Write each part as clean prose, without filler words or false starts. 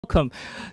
welcome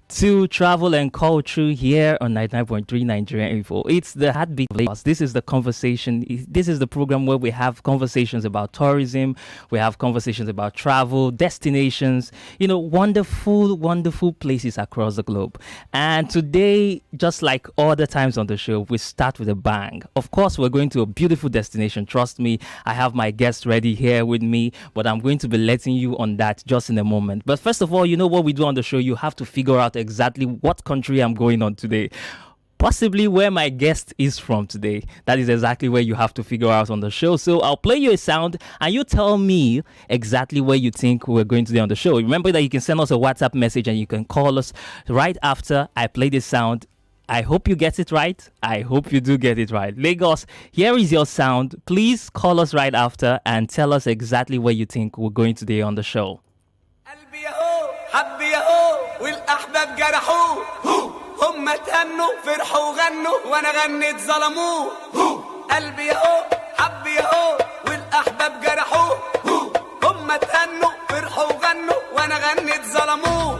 to Travel and Culture here on 99.3 Nigerian Info. It's the heartbeat of Lagos. This is the conversation. This is the program where we have conversations about tourism. We have conversations about travel, destinations, wonderful, wonderful places across the globe. And today, just like all the times on the show, we start with a bang. Of course, we're going to a beautiful destination. Trust me, I have my guests ready here with me, but I'm going to be letting you on that just in a moment. But first of all, you know what we do on the show? You have to figure out exactly what country I'm going on today. Possibly where my guest is from today. That is exactly where you have to figure out on the show. So I'll play you a sound and you tell me exactly where you think we're going today on the show. Remember that you can send us a WhatsApp message and you can call us right after I play this sound. I hope you get it right. I hope you do get it right. Lagos, here is your sound. Please call us right after and tell us exactly where you think we're going today on the show. قلبي يهو حبي يهو والاحباب جرحوه هم تهنوا فرحوا وغنوا وانا غنيت ظلموه قلبي يهو حبي يهو والاحباب جرحوه هم تهنوا فرحوا وغنوا وانا غنيت ظلموه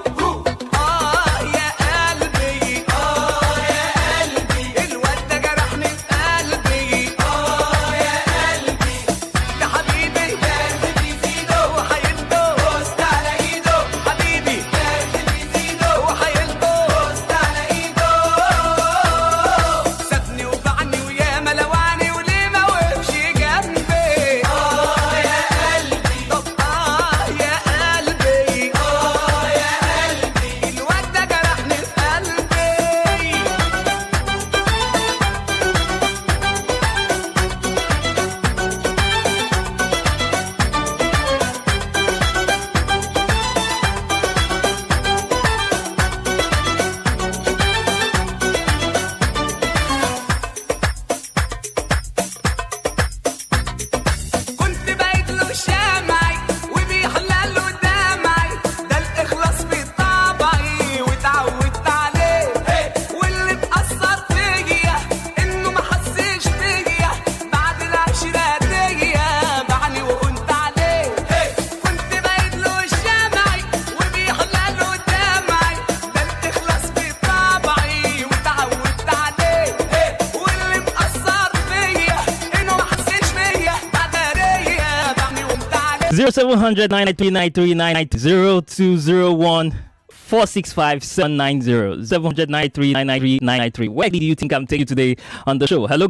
Zero 0201 465 790 793 Where do you think I'm taking you today on the show? Hello.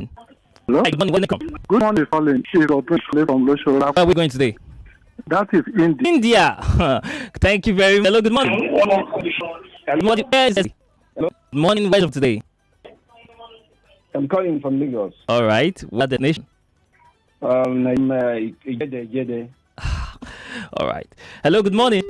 Hello. Hi, good morning. Welcome. Good morning, Colin. It's Otun from Losho. Where are we going today? That is India. India. Thank you very much. Hello. Good morning. Good morning. Where is it? Hello. Good morning. Where's of today? I'm calling from Lagos. All right. What the nation? I'm Jede. All right. Hello. Good morning.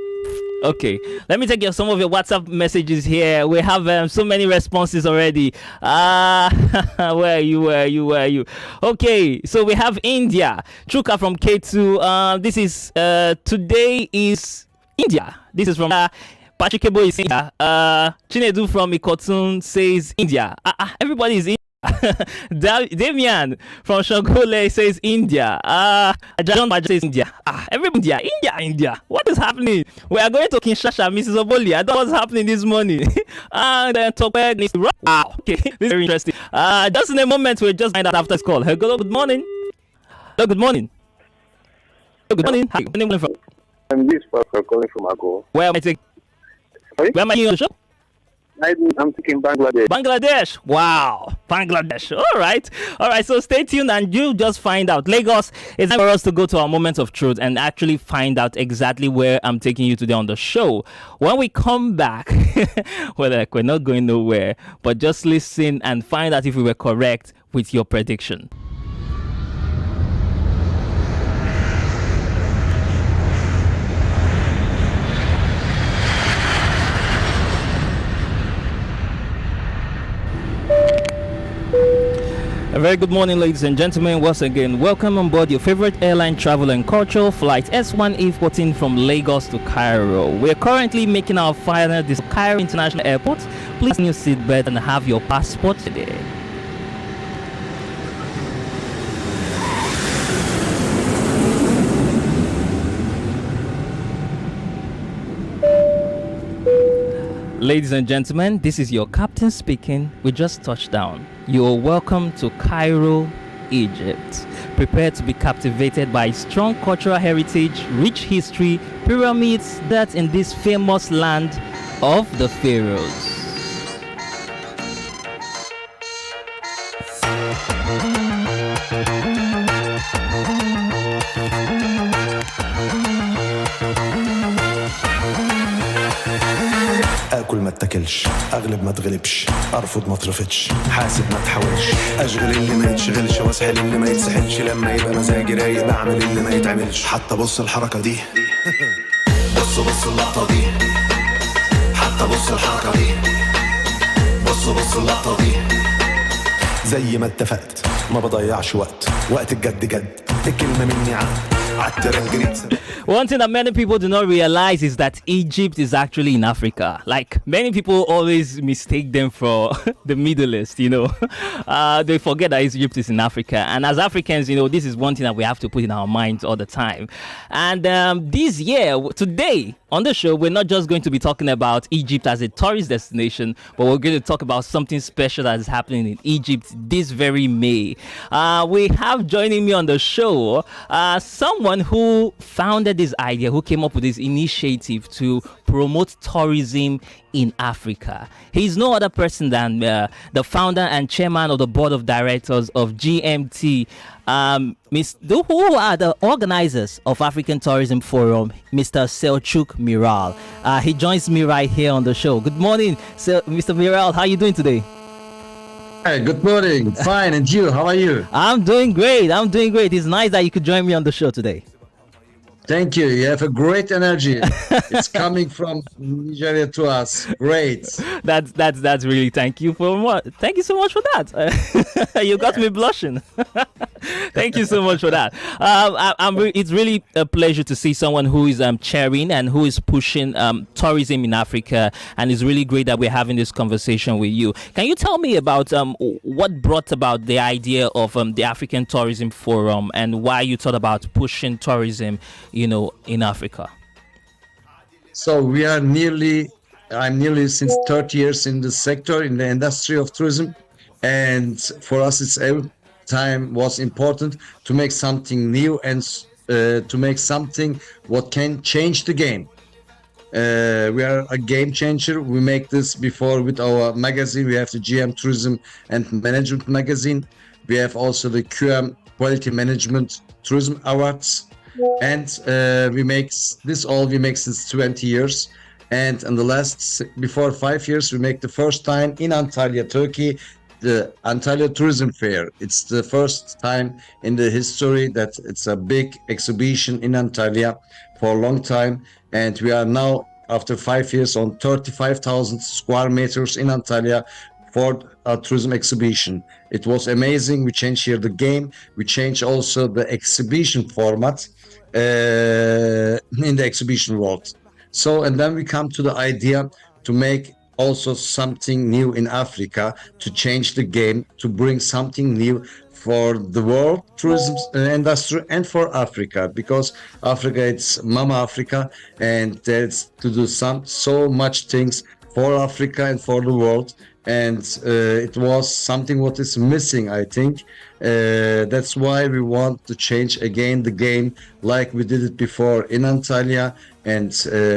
Okay, let me take some of your WhatsApp messages here. We have so many responses already. Where are you? Okay, so we have India. Chuka from K2. This is today is India. This is from Patrick Kebo is India. Chinedu from Ikotun says India. Everybody is India. Damian from Shangole says India. John Bajo says India. Everybody India. What is happening? We are going to Kinshasa, Mrs. Oboli. I don't know what's happening this morning. And then Tokwe needs to wow. Okay, this is very interesting. Just in a moment, we'll just find out after this call. Hello, good morning. Hello, good morning. Hello, good morning. Hi, where are you from? I'm this Pastor calling from Ago. Where am I taking? Sorry? Where am I on the show? I'm thinking Bangladesh. Bangladesh. Wow. Bangladesh. All right. So stay tuned and you'll just find out. Lagos, it's time for us to go to our moment of truth and actually find out exactly where I'm taking you today on the show. When we come back, we're not going nowhere, but just listen and find out if we were correct with your prediction. A very good morning, ladies and gentlemen. Once again, welcome on board your favorite airline, travel and culture flight S1A14 from Lagos to Cairo. We're currently making our final to Cairo International Airport. Please fasten your seatbelt and have your passport today. Ladies and gentlemen, this is your captain speaking. We just touched down. You are welcome to Cairo, Egypt. Prepare to be captivated by strong cultural heritage, rich history, pyramids that in this famous land of the pharaohs. اكل ما اتاكلش، اغلب ما اتغلبش، ارفض ما اترفضش، حاسب ما تحاولش، اشغل اللي ما يتشغلش واسحل اللي ما يتسحلش، لما يبقى مزاجي رايق بعمل اللي ما يتعملش. حتى بص الحركه دي بص اللقطه دي، حتى بص الحركه دي بص اللقطه دي. زي ما اتفقت ما بضيعش وقت الجد جد، الكلمه مني عالتراك جريت. One thing that many people do not realize is that Egypt is actually in Africa. Like, many people always mistake them for the Middle East, you know. They forget that Egypt is in Africa. And as Africans, you know, this is one thing that we have to put in our minds all the time. And this year, today, on the show, we're not just going to be talking about Egypt as a tourist destination, but we're going to talk about something special that is happening in Egypt this very May. We have joining me on the show someone who founded this idea, who came up with this initiative to promote tourism in Africa. He's no other person than the founder and chairman of the board of directors of GMT, who are the organizers of African Tourism Forum, Mr. Selçuk Miral. He joins me right here on the show. Good morning, Mr. Miral. How are you doing today? Hey, good morning. Fine, and you? How are you? I'm doing great. It's nice that you could join me on the show today. Thank you. You have a great energy. It's coming from Nigeria to us. Great. That's really thank you so much for that. You got me blushing. Thank you so much for that. It's really a pleasure to see someone who is chairing and who is pushing tourism in Africa, and it's really great that we're having this conversation with you. Can you tell me about what brought about the idea of the African Tourism Forum and why you thought about pushing tourism, in Africa? So I'm nearly since 30 years in the sector, in the industry of tourism, and for us it's every time was important to make something new and to make something what can change the game. We are a game changer. We make this before with our magazine. We have the GM Tourism and Management magazine. We have also the QM Quality Management Tourism Awards. And we make since 20 years. And in the before 5 years, we make the first time in Antalya, Turkey, the Antalya Tourism Fair. It's the first time in the history that it's a big exhibition in Antalya for a long time. And we are now, after 5 years, on 35,000 square meters in Antalya for a tourism exhibition. It was amazing. We changed here the game. We changed also the exhibition format in the exhibition world. So, and then we come to the idea to make also something new in Africa, to change the game, to bring something new for the world tourism industry and for Africa, because Africa, it's Mama Africa, and there's to do so much things for Africa and for the world. And it was something what is missing, I think. That's why we want to change again the game like we did it before in Antalya. And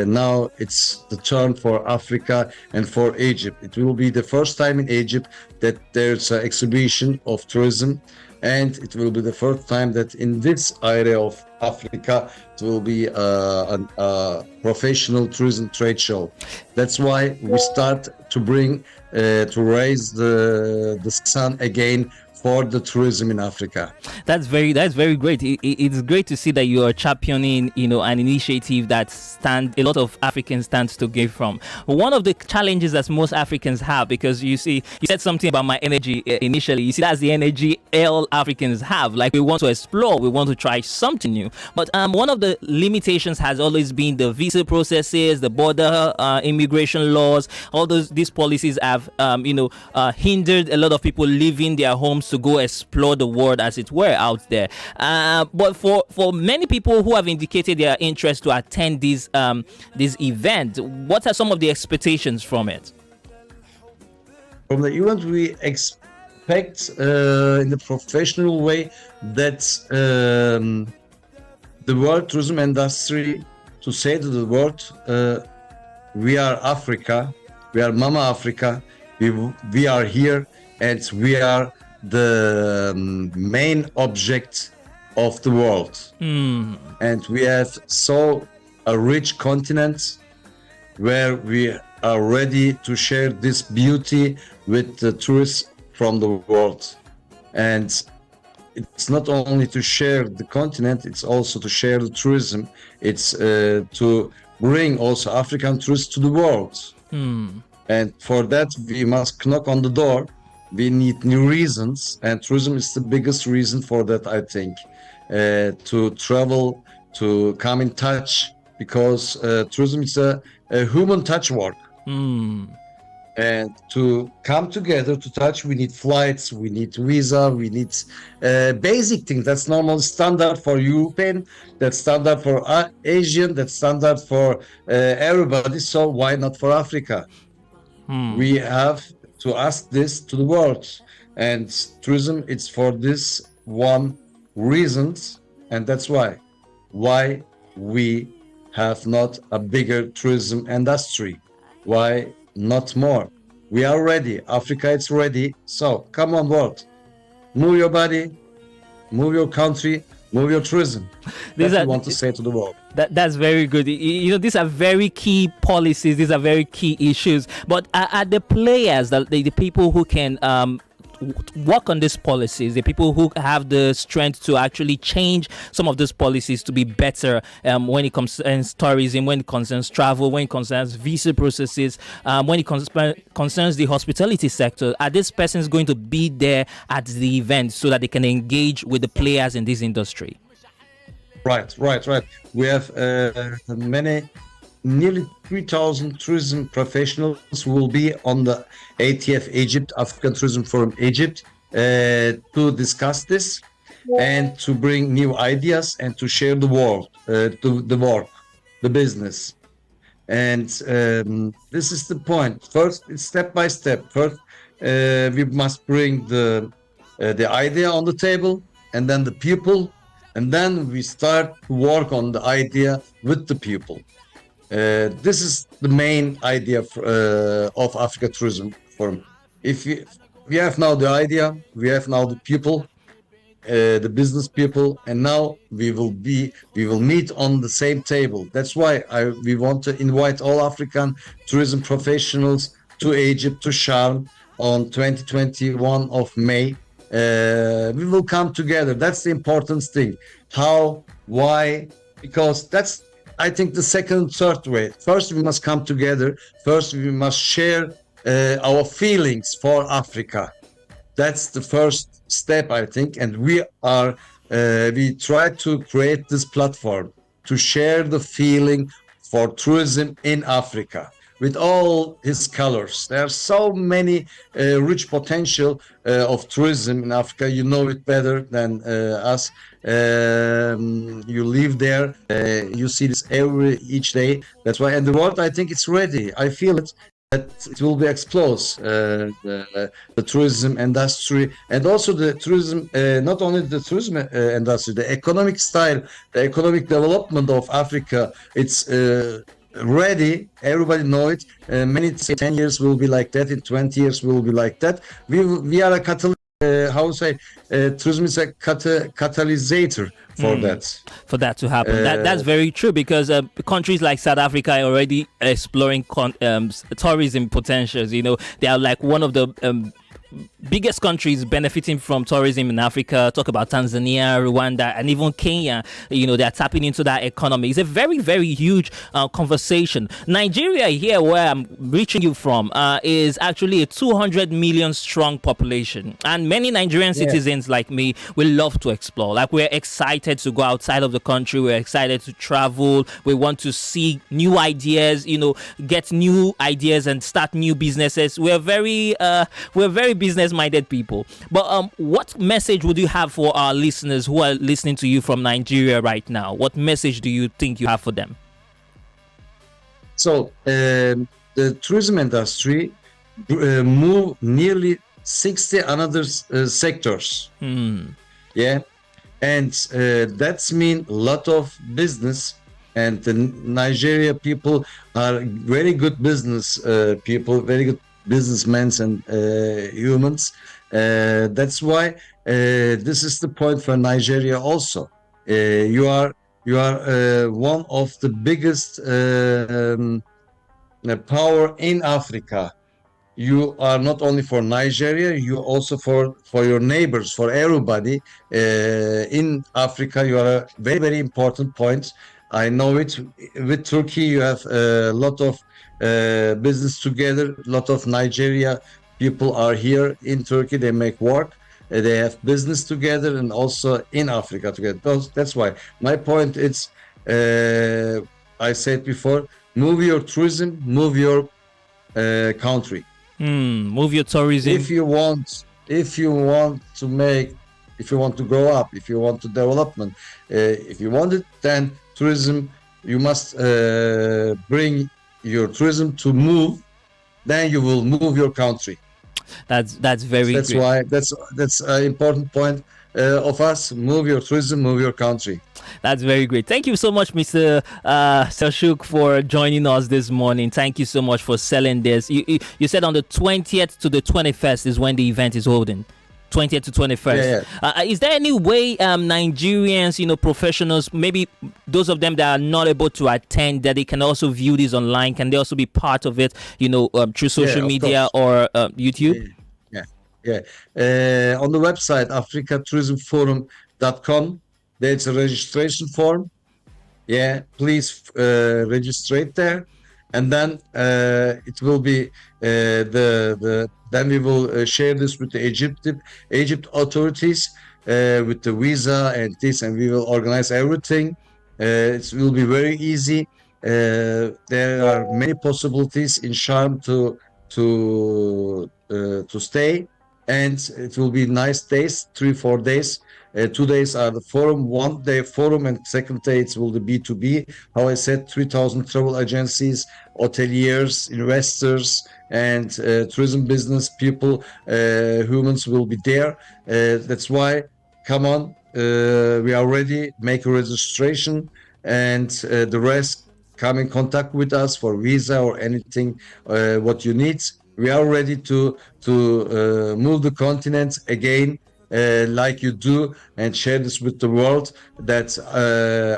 now it's the turn for Africa and for Egypt. It will be the first time in Egypt that there's an exhibition of tourism. And it will be the first time that in this area of Africa, it will be a professional tourism trade show. That's why we start to bring, to raise the sun again for the tourism in Africa. That's very great. It's great to see that you are championing, an initiative that a lot of Africans stands to gain from. One of the challenges that most Africans have, because you said something about my energy initially. You see, that's the energy all Africans have. Like, we want to explore, we want to try something new. But one of the limitations has always been the visa processes, the border immigration laws. All these policies have hindered a lot of people leaving their homes to go explore the world, as it were, out there. But for many people who have indicated their interest to attend this event, what are some of the expectations from it? From the event, we expect in the professional way that the world tourism industry to say to the world, we are Africa, we are Mama Africa, we are here, and we are the main object of the world. And we have so a rich continent where we are ready to share this beauty with the tourists from the world. And it's not only to share the continent, it's also to share the tourism. It's to bring also African tourists to the world. And for that, we must knock on the door. We need new reasons, and tourism is the biggest reason for that, I think. To travel, to come in touch, because tourism is a human touch work. And to come together to touch, we need flights, we need visa, we need basic things. That's normal standard for European, that's standard for Asian, that's standard for everybody. So why not for Africa? We have to ask this to the world. And tourism, it's for this one reasons, and that's why we have not a bigger tourism industry. Why not more? We are ready. Africa is ready. So come on board. Move your body, move your country, move your tourism. That's what I want to say to the world. That's very good. You know, these are very key policies. These are very key issues. But are the players, the people who can work on these policies, the people who have the strength to actually change some of those policies to be better when it concerns tourism, when it concerns travel, when it concerns visa processes, when it concerns the hospitality sector? Are these persons going to be there at the event so that they can engage with the players in this industry? Right. We have nearly 3,000 tourism professionals who will be on the ATF Egypt, African Tourism Forum Egypt, to discuss this and to bring new ideas and to share the world, the work, the business. And this is the point. First, it's step by step. First, we must bring the idea on the table, and then the people, and then we start to work on the idea with the people. This is the main idea of Africa Tourism Forum. If we have now the idea, we have now the people, the business people, and now we will meet on the same table. That's why we want to invite all African tourism professionals to Egypt, to Sharm on 2021 of May. We will come together. That's the important thing. How? Why? Because that's, I think, the second, third way. First, we must come together. First, we must share our feelings for Africa. That's the first step, I think. And we try to create this platform to share the feeling for tourism in Africa with all its colors. There are so many rich potential of tourism in Africa. You know it better than us. You live there, you see this each day. That's why, and the world, I think it's ready. I feel it, that it will be explode, the tourism industry, and also the tourism, not only the tourism industry, the economic style, the economic development of Africa. It's ready. Everybody know it. Many say 10 years will be like that. In 20 years will be like that. We are a catalyst. Tourism is a catalysator for that. For that to happen. That's very true, because countries like South Africa are already exploring tourism potentials. You know, they are like one of the biggest countries benefiting from tourism in Africa. Talk about Tanzania, Rwanda, and even Kenya. You know, they're tapping into that economy. It's a very, very huge conversation. Nigeria, here where I'm reaching you from, is actually a 200 million strong population, and many Nigerian citizens like me will love to explore. Like, we're excited to go outside of the country. We're excited to travel. We want to see new ideas. You know, get new ideas and start new businesses. We're very business business-minded people. But what message would you have for our listeners who are listening to you from Nigeria right now? What message do you think you have for them? So the tourism industry move nearly 60 another sectors. Yeah, and that's mean a lot of business. And the Nigeria people are very good business people, very good businessmen and humans. That's why this is the point for Nigeria also. You are one of the biggest power in Africa. You are not only for Nigeria, you also for your neighbors, for everybody in Africa. You are a very, very important point. I know it. With Turkey, you have a lot of business together. A lot of Nigeria people are here in Turkey. They make work. They have business together, and also in Africa together. That's why my point is, I said before, move your tourism, move your country. Move your tourism. If you want to grow up, if you want to development, if you want it, then tourism, you must bring your tourism to move. Then you will move your country. That's very. That's great. why that's an important point of us. Move your tourism, move your country. That's very great. Thank you so much, Mr. Selçuk, for joining us this morning. Thank you so much for selling this. You said on the 20th to the 21st is when the event is holding. 20th to 21st. Yeah. Is there any way Nigerians, professionals, maybe those of them that are not able to attend, that they can also view this online? Can they also be part of it, through social media or YouTube? Yeah. On the website, africatourismforum.com, there's a registration form. Yeah, please register there. And then it will be then we will share this with the Egypt authorities with the visa and this, and we will organize everything. It will be very easy. There are many possibilities in Sharm to stay, and it will be nice days, 3-4 days. 2 days are the forum, 1 day forum, and second day it will be B2B. How I said, 3,000 travel agencies, hoteliers, investors, and tourism business people, humans will be there. That's why, come on, we are ready. Make a registration, and the rest, come in contact with us for visa or anything what you need. We are ready to move the continent again, like you do, and share this with the world, that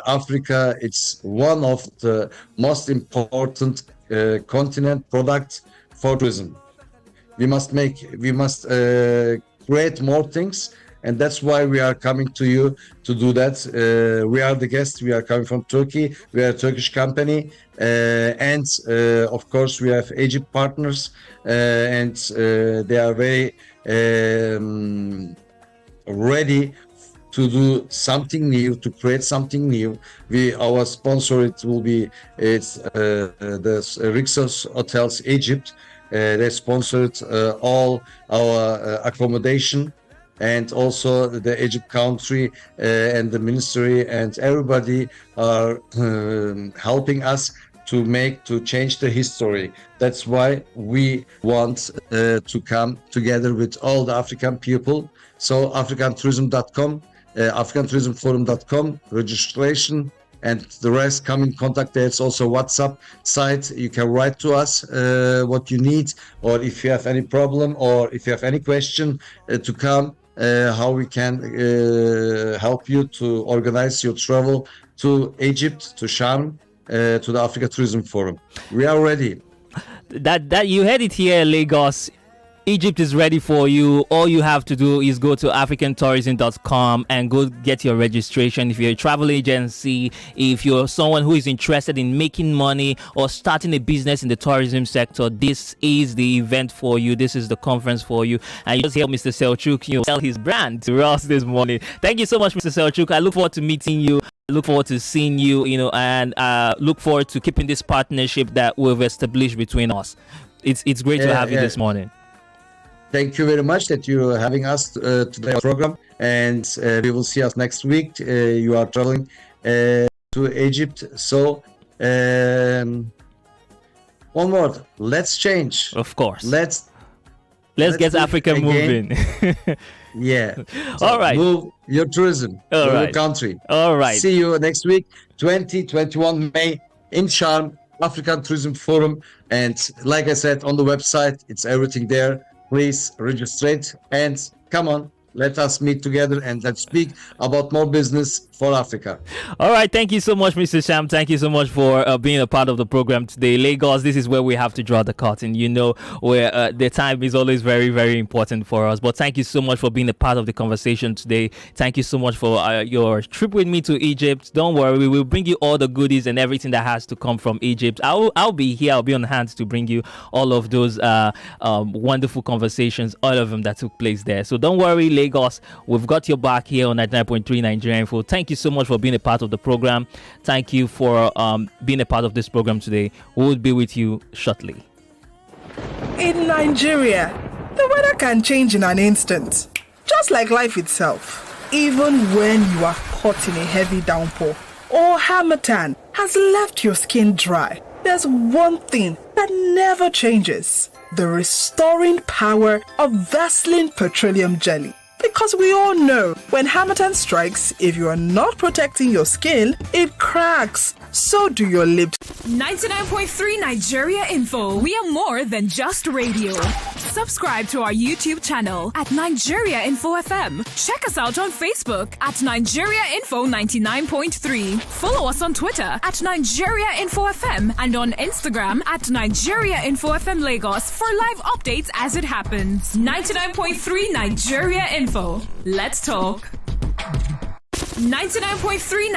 Africa, it's one of the most important continent product for tourism. We must create more things, and that's why we are coming to you to do that. We are the guests. We are coming from Turkey. We are a Turkish company, and of course we have Egypt partners, and they are very ready to do something new, to create something new. Our sponsor, it's the Rixos Hotels Egypt. They sponsored all our accommodation, and also the Egypt country and the ministry, and everybody are helping us to change the history. That's why we want to come together with all the African people. So africantourism.com, africantourismforum.com, registration, and the rest, come in contact. There's also WhatsApp site. You can write to us what you need, or if you have any problem, or if you have any question to come, how we can help you to organize your travel to Egypt, to Sharm, to the Africa Tourism Forum. We are ready. That you heard it here, Lagos. Egypt is ready for you. All you have to do is go to africantourism.com and go get your registration. If you're a travel agency, if you're someone who is interested in making money or starting a business in the tourism sector, this is the event for you. This is the conference for you. And you just hear Mr. Selçuk, sell his brand to us this morning. Thank you so much, Mr. Selçuk. I look forward to meeting you. I look forward to seeing you, and look forward to keeping this partnership that we've established between us. It's great to have you this morning. thank you very much that you're having us today on the program, and we will see us next week. You are traveling to Egypt, so one word, let's change. Of course. Let's get do it Africa again. moving. Yeah. All right. Move your tourism, All your right. country. All right. See you next week, 2021 May in Sharm, African Tourism Forum. And like I said, on the website, it's everything there. Please register and come on. Let us meet together and let's speak about more business for Africa. All right. Thank you so much, Mr. Sham. Thank you so much for being a part of the program today. Lagos, this is where we have to draw the curtain, where the time is always very, very important for us. But thank you so much for being a part of the conversation today. Thank you so much for your trip with me to Egypt. Don't worry, we will bring you all the goodies and everything that has to come from Egypt. I'll be here. I'll be on hand to bring you all of those wonderful conversations, all of them that took place there. So don't worry, Lagos, we've got your back here on 99.3 Nigeria Info. Thank you so much for being a part of the program. Thank you for being a part of this program today. We will be with you shortly. In Nigeria, the weather can change in an instant, just like life itself. Even when you are caught in a heavy downpour or harmattan has left your skin dry, there's one thing that never changes: the restoring power of Vaseline Petroleum Jelly. Because we all know when harmattan strikes, if you are not protecting your skin, it cracks. So do your lips. 99.3 Nigeria Info. We are more than just radio. Subscribe to our YouTube channel at Nigeria Info FM. Check us out on Facebook at Nigeria Info 99.3. Follow us on Twitter at Nigeria Info FM and on Instagram at Nigeria Info FM Lagos for live updates as it happens. 99.3 Nigeria Info. Let's talk. 99.3